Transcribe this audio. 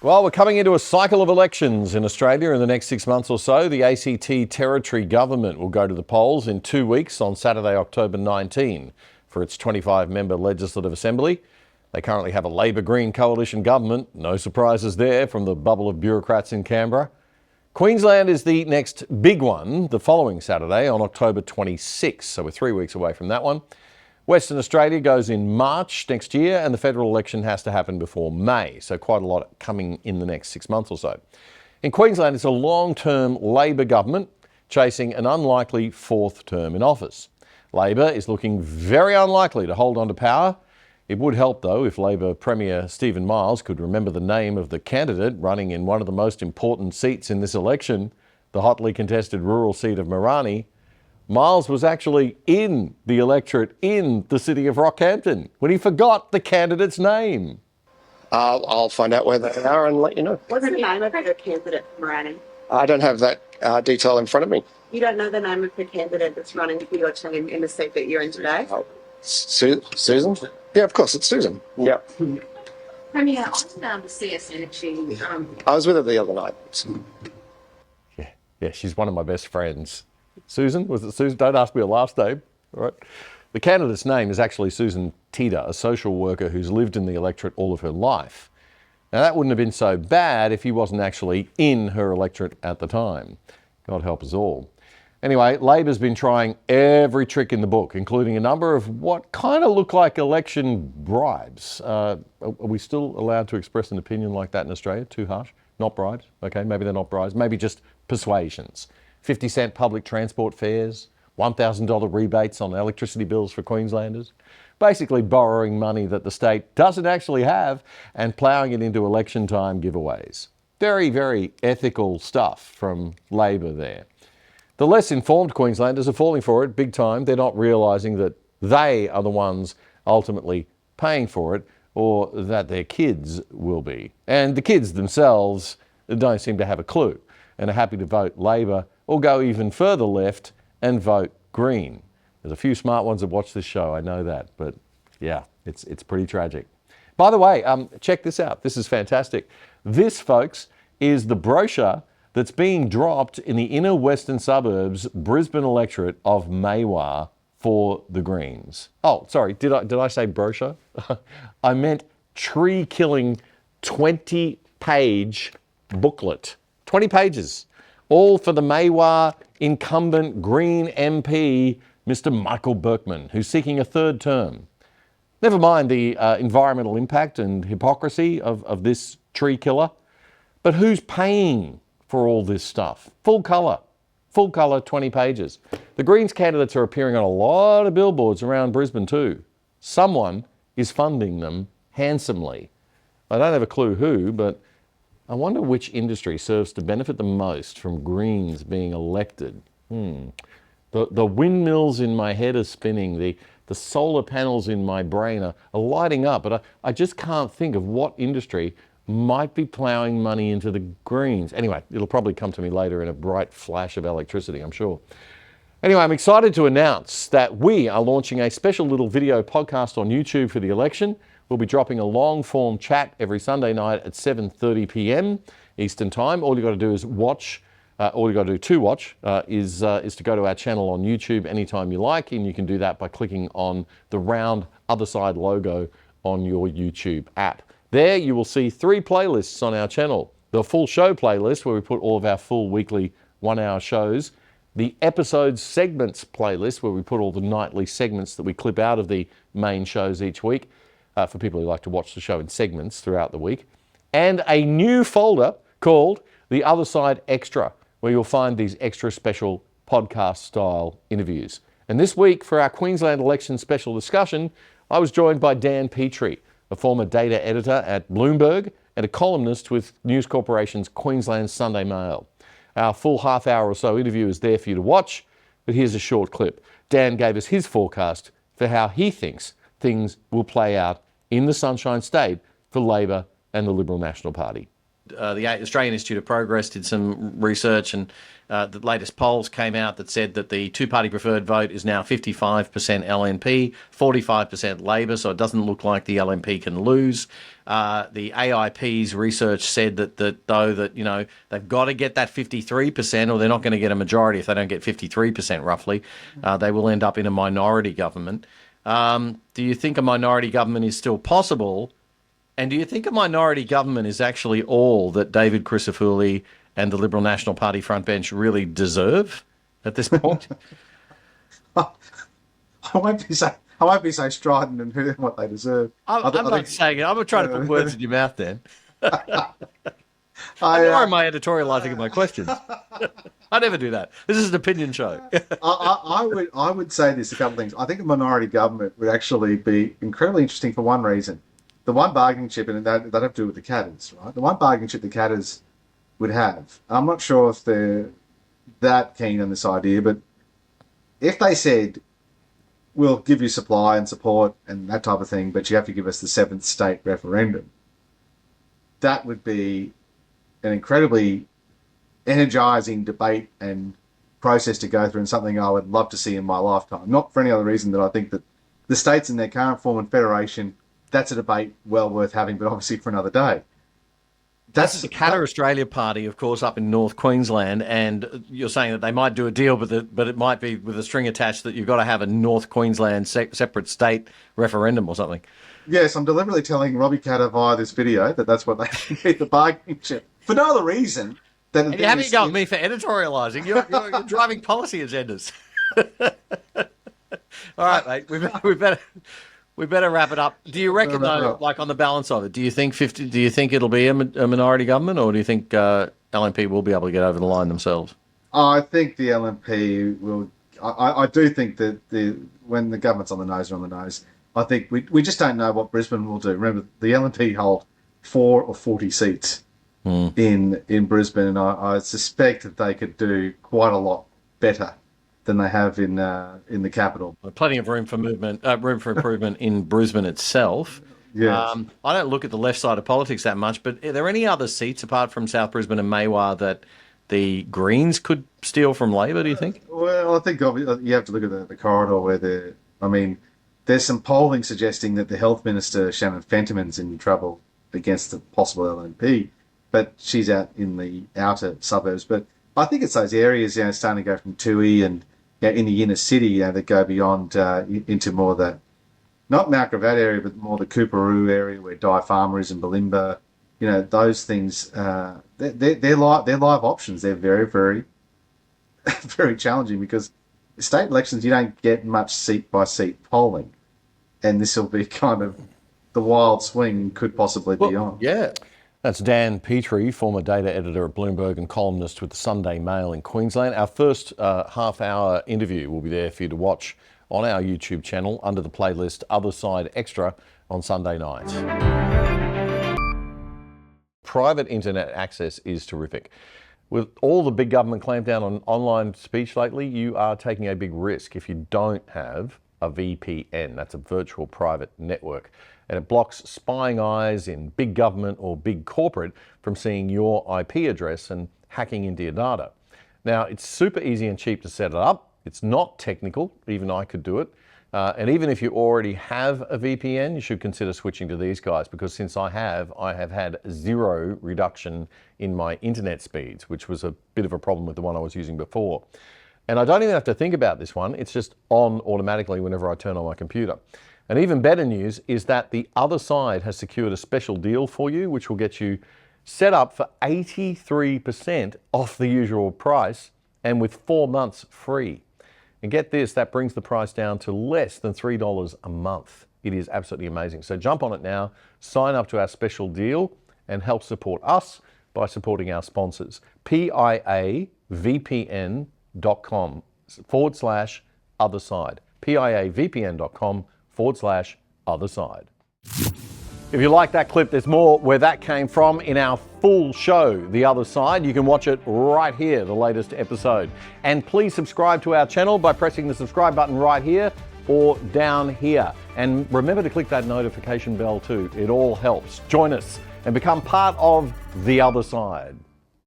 Well, we're coming into a cycle of elections in Australia in the next 6 months or so. The ACT Territory Government will go to the polls in 2 weeks on Saturday, October 19, for its 25-member Legislative Assembly. They currently have a Labor-Green coalition government. No surprises there from the bubble of bureaucrats in Canberra. Queensland is the next big one the following Saturday on October 26, so we're 3 weeks away from that one. Western Australia goes in March next year, and the federal election has to happen before May, so quite a lot coming in the next 6 months or so. In Queensland, it's a long-term Labor government chasing an unlikely fourth term in office. Labor is looking very unlikely to hold on to power. It would help, though, if Labor Premier Stephen Miles could remember the name of the candidate running in one of the most important seats in this election, the hotly contested rural seat of Mirani. Miles was actually in the electorate in the city of Rockhampton when he forgot the candidate's name. I'll find out where they are and let you know. What's the name of your candidate, Mirani? I don't have that detail in front of me. You don't know the name of the candidate that's running for your team in the seat that you're in today? Susan? Yeah, of course, it's Susan. Yeah. Premier, I found the CS Energy. I was with her the other night. Yeah, she's one of my best friends. Susan? Was it Susan? Don't ask me her last name. All right. The candidate's name is actually Susan Tida, a social worker who's lived in the electorate all of her life. Now, that wouldn't have been so bad if he wasn't actually in her electorate at the time. God help us all. Anyway, Labor's been trying every trick in the book, including a number of what kind of look like election bribes. Are we still allowed to express an opinion like that in Australia? Too harsh? Not bribes? Okay, maybe they're not bribes. Maybe just persuasions. 50-cent public transport fares, $1,000 rebates on electricity bills for Queenslanders. Basically borrowing money that the state doesn't actually have and ploughing it into election time giveaways. Very, very ethical stuff from Labor there. The less informed Queenslanders are falling for it big time. They're not realising that they are the ones ultimately paying for it, or that their kids will be. And the kids themselves don't seem to have a clue and are happy to vote Labor or go even further left and vote Green. There's a few smart ones that watch this show, I know that, but yeah, it's pretty tragic. By the way, check this out. This is fantastic. This, folks, is the brochure that's being dropped in the inner western suburbs, Brisbane electorate of Maiwar for the Greens. Oh, sorry, did I say brochure? I meant tree-killing 20-page booklet. 20 pages, all for the Maiwar incumbent Green MP, Mr. Michael Berkman, who's seeking a third term. Never mind the environmental impact and hypocrisy of this tree killer, but who's paying for all this stuff? Full colour, 20 pages. The Greens candidates are appearing on a lot of billboards around Brisbane too. Someone is funding them handsomely. I don't have a clue who, but I wonder which industry serves to benefit the most from Greens being elected. The windmills in my head are spinning, the solar panels in my brain are lighting up, but I just can't think of what industry might be ploughing money into the Greens. Anyway, it'll probably come to me later in a bright flash of electricity, I'm sure. Anyway, I'm excited to announce that we are launching a special little video podcast on YouTube for the election. We'll be dropping a long-form chat every Sunday night at 7:30 p.m. Eastern Time. All you've got to do is watch. All you've got to do to watch is to go to our channel on YouTube anytime you like, and you can do that by clicking on the round other side logo on your YouTube app. There you will see 3 playlists on our channel. The full show playlist, where we put all of our full weekly 1-hour shows. The episodes segments playlist, where we put all the nightly segments that we clip out of the main shows each week, for people who like to watch the show in segments throughout the week. And a new folder called The Other Side Extra, where you'll find these extra special podcast-style interviews. And this week, for our Queensland Election special discussion, I was joined by Dan Petrie, a former data editor at Bloomberg and a columnist with News Corporation's Queensland Sunday Mail. Our full half-hour or so interview is there for you to watch, but here's a short clip. Dan gave us his forecast for how he thinks things will play out in the Sunshine State for Labor and the Liberal National Party. the Australian Institute of Progress did some research, and the latest polls came out that said that the two-party preferred vote is now 55% LNP, 45% Labor, so it doesn't look like the LNP can lose. The AIP's research said that they've got to get that 53%, or they're not going to get a majority. If they don't get 53% roughly, they will end up in a minority government. Do you think a minority government is still possible? And do you think a minority government is actually all that David Crisafulli and the Liberal National Party frontbench really deserve at this point? I won't be so strident in what they deserve. I'm not saying it. I'm not trying to put words in your mouth then. I I, know my editorialising of my questions. I never do that. This is an opinion show. I would say this, a couple of things. I think a minority government would actually be incredibly interesting for one reason. The one bargaining chip, and that have to do with the Catters, right? The one bargaining chip the Catters would have. I'm not sure if they're that keen on this idea, but if they said, we'll give you supply and support and that type of thing, but you have to give us the seventh state referendum, that would be an incredibly energising debate and process to go through, and something I would love to see in my lifetime. Not for any other reason than I think that the states in their current form and federation, that's a debate well worth having, but obviously for another day. That's the Katter Australia Party, of course, up in North Queensland, and you're saying that they might do a deal, but it might be with a string attached that you've got to have a North Queensland separate state referendum or something. Yes, I'm deliberately telling Robbie Katter via this video that that's what they need, the bargaining chip, for no other reason than... And you haven't got me for editorialising. You're driving policy agendas. All right, mate, we better wrap it up. Do you reckon, though, like on the balance of it, do you think it'll be a minority government, or do you think LNP will be able to get over the line themselves? I think the LNP will... I do think that when the government's on the nose, they're on the nose. I think we just don't know what Brisbane will do. Remember, the LNP hold 4 or 40 seats in Brisbane, and I suspect that they could do quite a lot better than they have in the capital. Plenty of room for improvement in Brisbane itself. Yes. I don't look at the left side of politics that much, but are there any other seats apart from South Brisbane and Mainland that the Greens could steal from Labor, do you think? Well, I think you have to look at the corridor where there's some polling suggesting that the Health Minister, Shannon Fentiman's in trouble against the possible LNP, but she's out in the outer suburbs. But I think it's those areas, starting to go from Toohey and in the inner city, that go beyond into more the, not Mount Gravatt area, but more the Coorparoo area where Di Farmer is and Balimba. Those things, they're live options. They're very, very, very challenging, because state elections, you don't get much seat-by-seat polling. And this will be kind of the wild swing could possibly be on. Yeah. That's Dan Petrie, former data editor at Bloomberg and columnist with the Sunday Mail in Queensland. Our first half-hour interview will be there for you to watch on our YouTube channel under the playlist Other Side Extra on Sunday night. Private internet access is terrific. With all the big government clampdown on online speech lately, you are taking a big risk if you don't have a VPN. That's a virtual private network. And it blocks spying eyes in big government or big corporate from seeing your IP address and hacking into your data. Now, it's super easy and cheap to set it up. It's not technical. Even I could do it. And even if you already have a VPN, you should consider switching to these guys, because since I have had zero reduction in my internet speeds, which was a bit of a problem with the one I was using before. And I don't even have to think about this one. It's just on automatically whenever I turn on my computer. And even better news is that the other side has secured a special deal for you, which will get you set up for 83% off the usual price and with 4 months free. And get this, that brings the price down to less than $3 a month. It is absolutely amazing. So jump on it now, sign up to our special deal, and help support us by supporting our sponsors. piavpn.com/otherside. piavpn.com/otherside. If you like that clip, there's more where that came from in our full show, The Other Side. You can watch it right here, the latest episode. And please subscribe to our channel by pressing the subscribe button right here or down here. And remember to click that notification bell too. It all helps. Join us and become part of the other side.